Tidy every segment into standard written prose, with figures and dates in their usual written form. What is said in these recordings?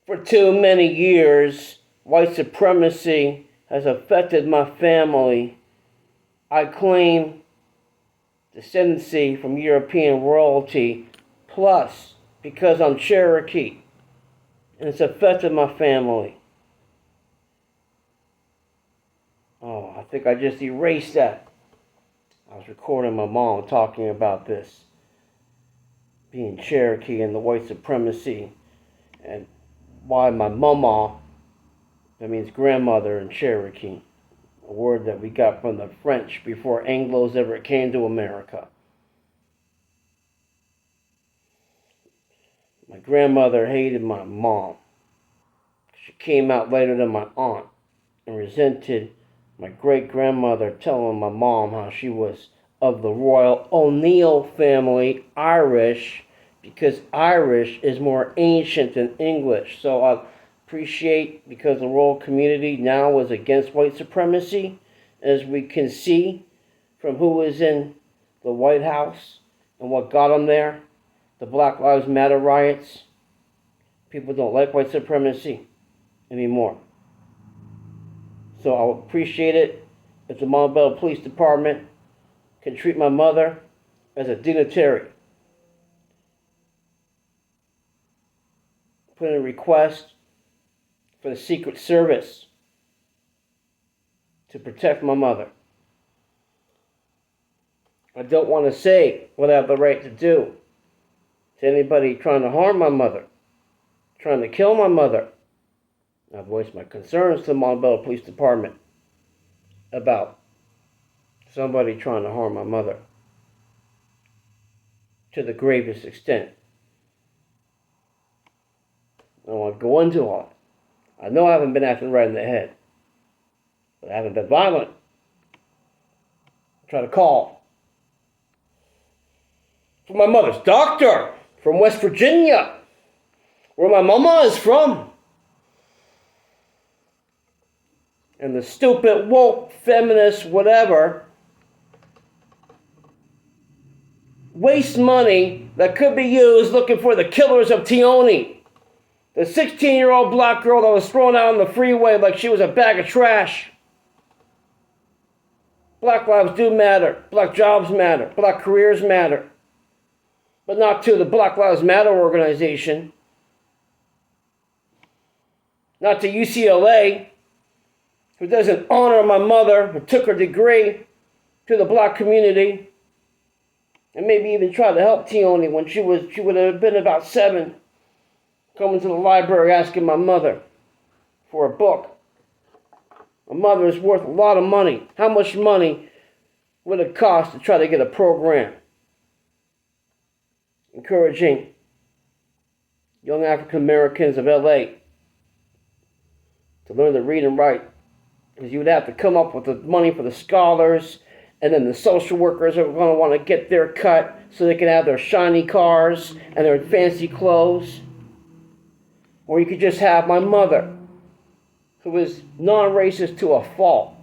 For too many years, white supremacy has affected my family. I claim descendancy from European royalty, plus because I'm Cherokee, and it's affected my family. Oh, I think I just erased that. I was recording my mom talking about this, being Cherokee and the white supremacy, and why my mama, that means grandmother in Cherokee, a word that we got from the French before Anglos ever came to America. My grandmother hated my mom. She came out later than my aunt and resented my great-grandmother telling my mom how she was of the Royal O'Neill family, Irish, because Irish is more ancient than English. So I appreciate, because the royal community now is against white supremacy, as we can see from who was in the White House and what got them there, the Black Lives Matter riots. People don't like white supremacy anymore. So I'll appreciate it if the Montebello Police Department can treat my mother as a dignitary. Put in a request for the Secret Service to protect my mother. I don't want to say what I have the right to do to anybody trying to harm my mother, trying to kill my mother. I voiced my concerns to the Montebello Police Department about somebody trying to harm my mother to the gravest extent. I don't want to go into all that. I know I haven't been acting right in the head, but I haven't been violent. I try to call for my mother's doctor from West Virginia, where my mama is from. And the stupid, woke, feminist, whatever, waste money that could be used looking for the killers of Tioni. The 16-year-old black girl that was thrown out on the freeway like she was a bag of trash. Black lives do matter. Black jobs matter. Black careers matter. But not to the Black Lives Matter organization. Not to UCLA, who doesn't honor my mother, who took her degree to the black community, and maybe even tried to help Tioni when she would have been about 7, coming to the library asking my mother for a book. My mother is worth a lot of money. How much money would it cost to try to get a program encouraging young African Americans of LA to learn to read and write? Because you would have to come up with the money for the scholars, and then the social workers are going to want to get their cut so they can have their shiny cars and their fancy clothes. Or you could just have my mother, who is non-racist to a fault,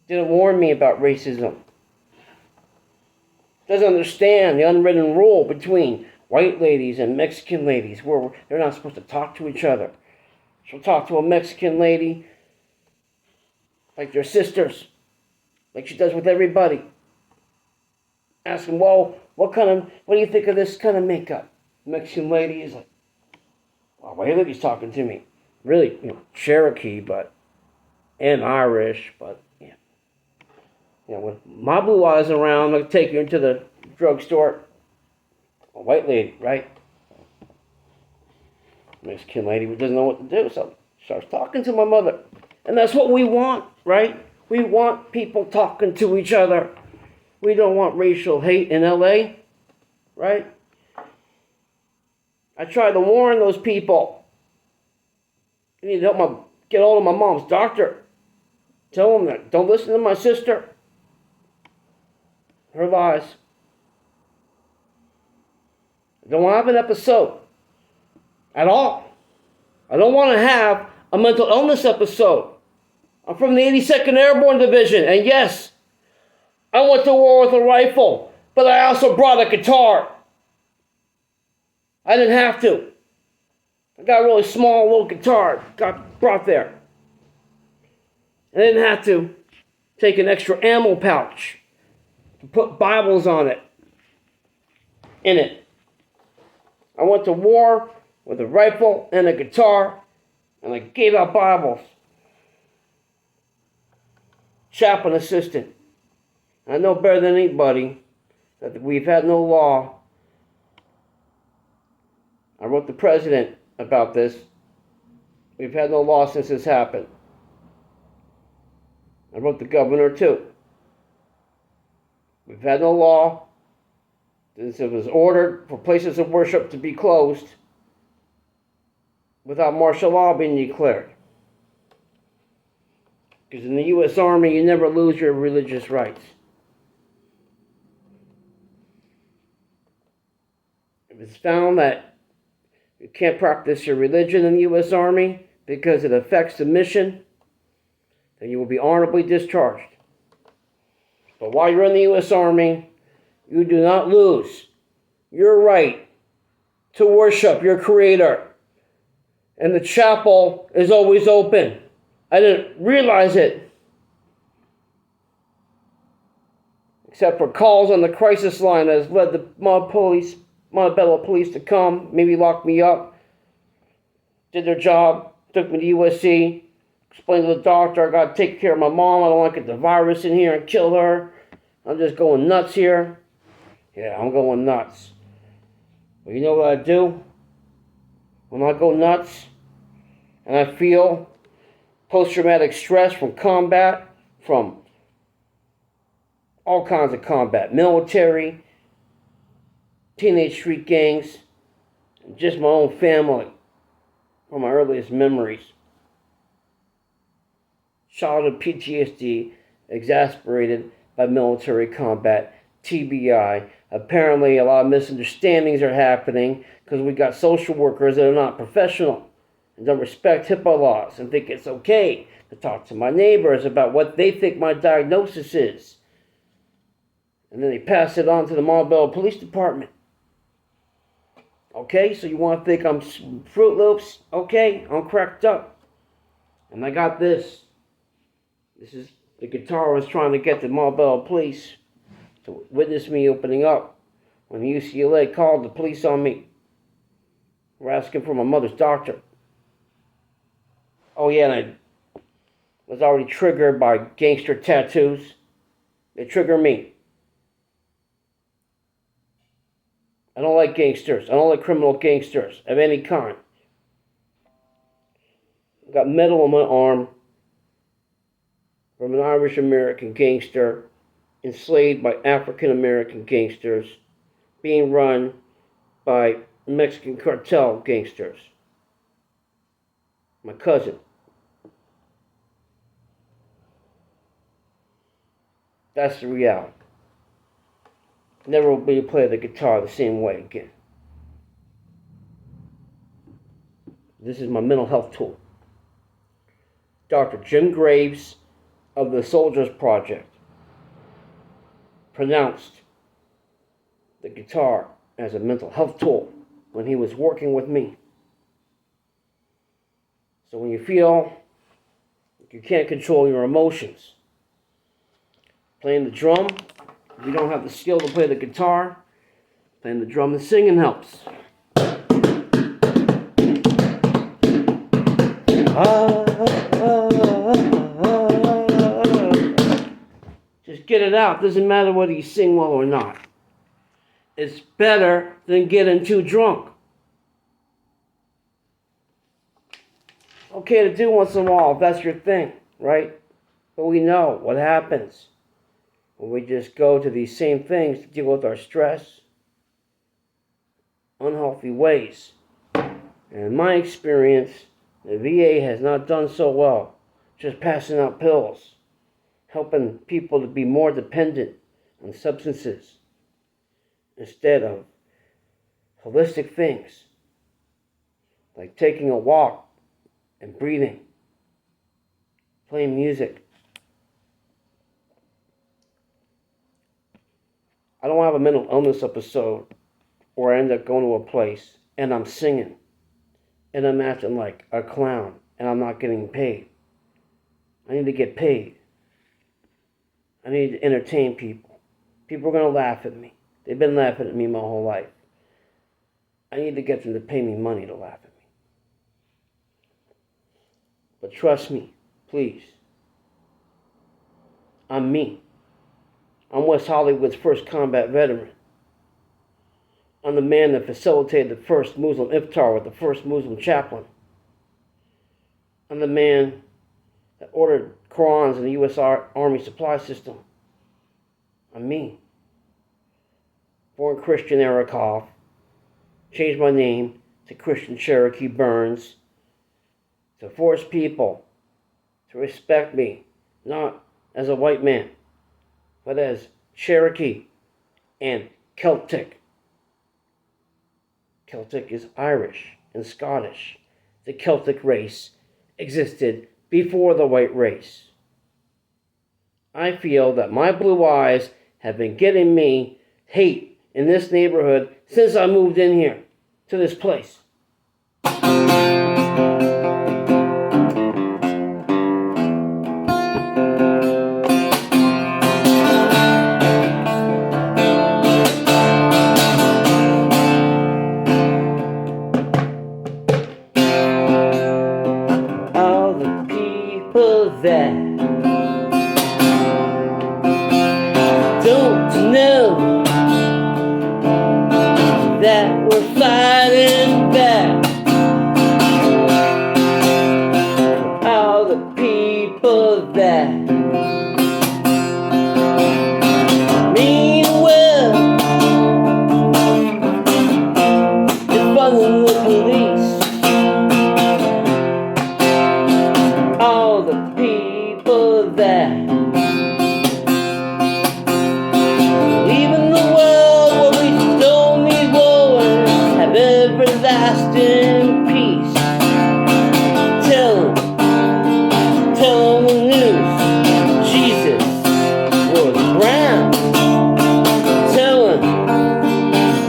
didn't warn me about racism, doesn't understand the unwritten rule between white ladies and Mexican ladies, where they're not supposed to talk to each other. She'll talk to a Mexican lady like they're sisters, like she does with everybody. Ask them, well, what do you think of this kind of makeup? The Mexican lady is like, well, white lady's talking to me. Really, Cherokee, and Irish, but yeah. When my blue eyes around, I'll take you into the drugstore. A white lady, right? Mexican lady who doesn't know what to do, so starts talking to my mother. And that's what we want, right? We want people talking to each other. We don't want racial hate in LA, right? I tried to warn those people. You need to help get hold of my mom's doctor. Tell them that. Don't listen to my sister. Her lies. I don't want to have an episode at all. I don't want to have a mental illness episode. I'm from the 82nd Airborne Division, and yes, I went to war with a rifle, but I also brought a guitar. I didn't have to. I got a really small little guitar, got brought there. I didn't have to take an extra ammo pouch to put Bibles on it, in it. I went to war with a rifle and a guitar, and I gave out Bibles. Chaplain assistant. I know better than anybody that we've had no law. I wrote the president about this. We've had no law since this happened. I wrote the governor too. We've had no law since it was ordered for places of worship to be closed without martial law being declared. Because in the U.S. Army, you never lose your religious rights. If it's found that you can't practice your religion in the U.S. Army because it affects the mission, then you will be honorably discharged. But while you're in the U.S. Army, you do not lose your right to worship your Creator. And the chapel is always open. I didn't realize it. Except for calls on the crisis line that has led the Montebello Police to come, maybe lock me up. Did their job, took me to USC, explained to the doctor I got to take care of my mom. I don't want to get the virus in here and kill her. I'm just going nuts here. Yeah, I'm going nuts. But you know what I do? When I go nuts and I feel post-traumatic stress from combat, from all kinds of combat, military, teenage street gangs, and just my own family from my earliest memories. Childhood PTSD exasperated by military combat, TBI. Apparently a lot of misunderstandings are happening because we got social workers that are not professional and don't respect HIPAA laws and think it's okay to talk to my neighbors about what they think my diagnosis is. And then they pass it on to the Montebello Police Department. Okay, so you want to think I'm Fruit Loops? Okay, I'm cracked up. And I got this. This is the guitar I was trying to get the Montebello Police to witness me opening up when UCLA called the police on me. We're asking for my mother's doctor. Oh yeah, and I was already triggered by gangster tattoos. They trigger me. I don't like gangsters. I don't like criminal gangsters of any kind. I got metal on my arm from an Irish American gangster enslaved by African American gangsters being run by Mexican cartel gangsters. My cousin. That's the reality. Never will be able to play the guitar the same way again. This is my mental health tool. Dr. Jim Graves of the Soldiers Project pronounced the guitar as a mental health tool when he was working with me. So when you feel you can't control your emotions, playing the drum, if you don't have the skill to play the guitar, playing the drum and singing helps. Just get it out. Doesn't matter whether you sing well or not. It's better than getting too drunk. Okay to do once in a while if that's your thing, right? But we know what happens when we just go to these same things to deal with our stress, unhealthy ways. And in my experience, the VA has not done so well just passing out pills, helping people to be more dependent on substances instead of holistic things like taking a walk and breathing, playing music. I don't have a mental illness episode where I end up going to a place and I'm singing and I'm acting like a clown and I'm not getting paid. I need to get paid. I need to entertain people. People are going to laugh at me. They've been laughing at me my whole life. I need to get them to pay me money to laugh at me. But trust me, please. I'm me. I'm West Hollywood's first combat veteran. I'm the man that facilitated the first Muslim iftar with the first Muslim chaplain. I'm the man that ordered Qurans in the U.S. Army supply system. I'm me. Born Christian Arakov. Changed my name to Christian Cherokee Burns to force people to respect me, not as a white man, but as Cherokee and Celtic. Celtic is Irish and Scottish. The Celtic race existed before the white race. I feel that my blue eyes have been getting me hate in this neighborhood since I moved in here to this place. All the people that don't know that we're fighting back. All the people that mean well defunding the police. All the people that live in the world where we don't need war and have everlasting peace. Tell them the news. Jesus was brown. Tell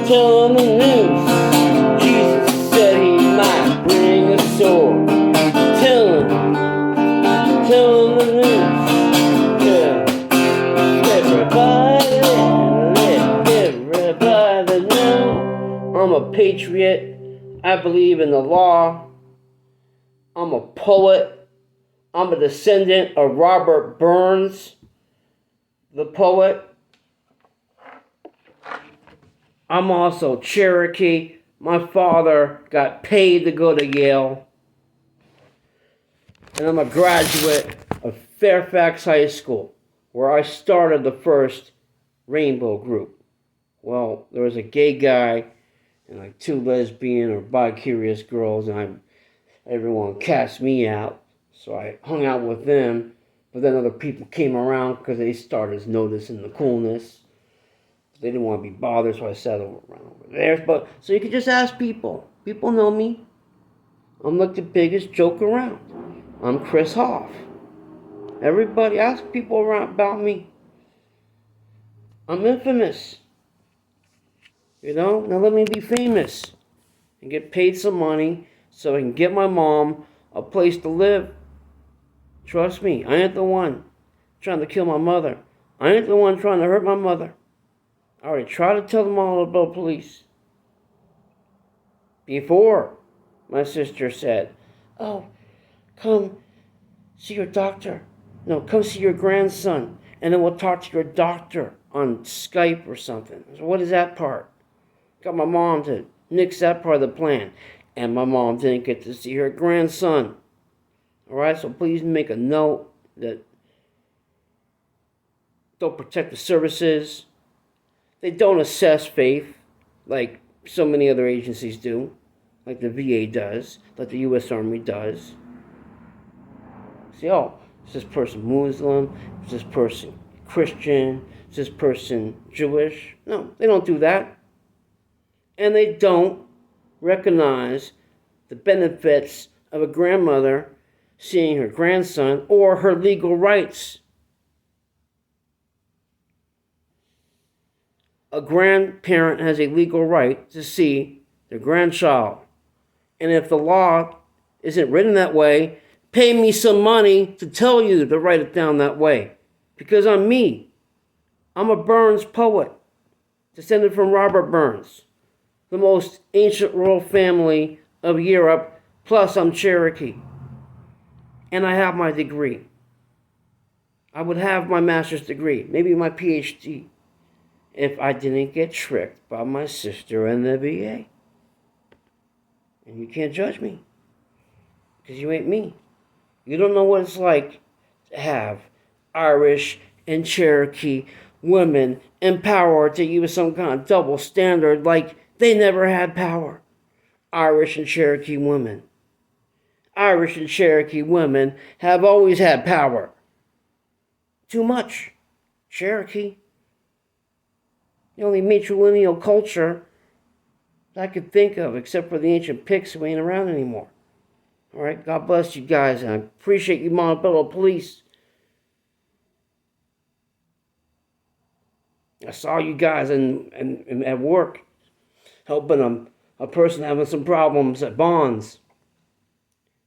them the news. Jesus said he might bring a sword. Tell them the news. Let everybody know I'm a patriot. I believe in the law. I'm a poet. I'm a descendant of Robert Burns, the poet. I'm also Cherokee. My father got paid to go to Yale. And I'm a graduate of Fairfax High School, where I started the first rainbow group. Well, there was a gay guy and like two lesbian or bi-curious girls, and everyone cast me out. So I hung out with them, but then other people came around because they started noticing the coolness. They didn't want to be bothered, so I sat around over there. But so you could just ask people. People know me. I'm like the biggest joke around. I'm Chris Hoff. Everybody ask people around about me. I'm infamous. You know, now let me be famous and get paid some money so I can get my mom a place to live. Trust me, I ain't the one trying to kill my mother. I ain't the one trying to hurt my mother. I already tried to tell the Montebello Police. Before, my sister said, "Oh, come see your doctor. No, come see your grandson, and then we'll talk to your doctor on Skype or something." So what is that part? Got my mom to nix that part of the plan. And my mom didn't get to see her grandson. Alright, so please make a note that don't protect the services. They don't assess faith like so many other agencies do. Like the VA does, like the U.S. Army does. See, oh, is this person Muslim? Is this person Christian? Is this person Jewish? No, they don't do that. And they don't recognize the benefits of a grandmother seeing her grandson or her legal rights. A grandparent has a legal right to see their grandchild. And if the law isn't written that way, pay me some money to tell you to write it down that way. Because I'm me. I'm a Burns poet, descended from Robert Burns, the most ancient royal family of Europe, plus I'm Cherokee. And I have my degree. I would have my master's degree, maybe my PhD, if I didn't get tricked by my sister and the BA. And you can't judge me, because you ain't me. You don't know what it's like to have Irish and Cherokee women in power to use some kind of double standard like they never had power. Irish and Cherokee women. Irish and Cherokee women have always had power. Too much. Cherokee. The only matrilineal culture I could think of, except for the ancient Picts who ain't around anymore. All right, God bless you guys, and I appreciate you, Montebello Police. I saw you guys at work helping a person having some problems at Bonds.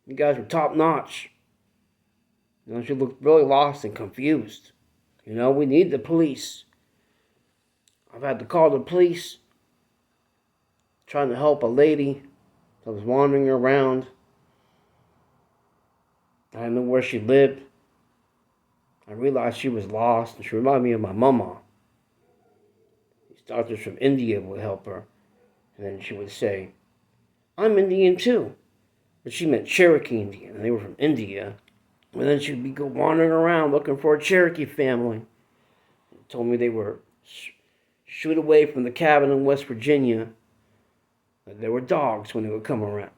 You guys were top notch. You know, you looked really lost and confused. You know, we need the police. I've had to call the police trying to help a lady that was wandering around. I didn't know where she lived. I realized she was lost, and she reminded me of my mama. These doctors from India would help her, and then she would say, I'm Indian too. But she meant Cherokee Indian, and they were from India. And then she'd be go wandering around looking for a Cherokee family. They told me they were shoot away from the cabin in West Virginia. There were dogs when they would come around.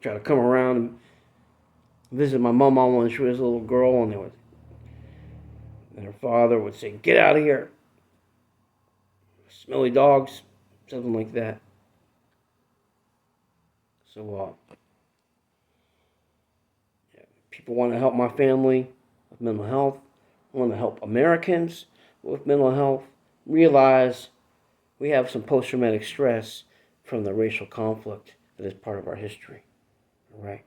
Try to come around and visit my mama when she was a little girl, and her father would say, get out of here. Smelly dogs, something like that. So, people want to help my family with mental health. Want to help Americans with mental health. Realize we have some post-traumatic stress from the racial conflict that is part of our history. All right.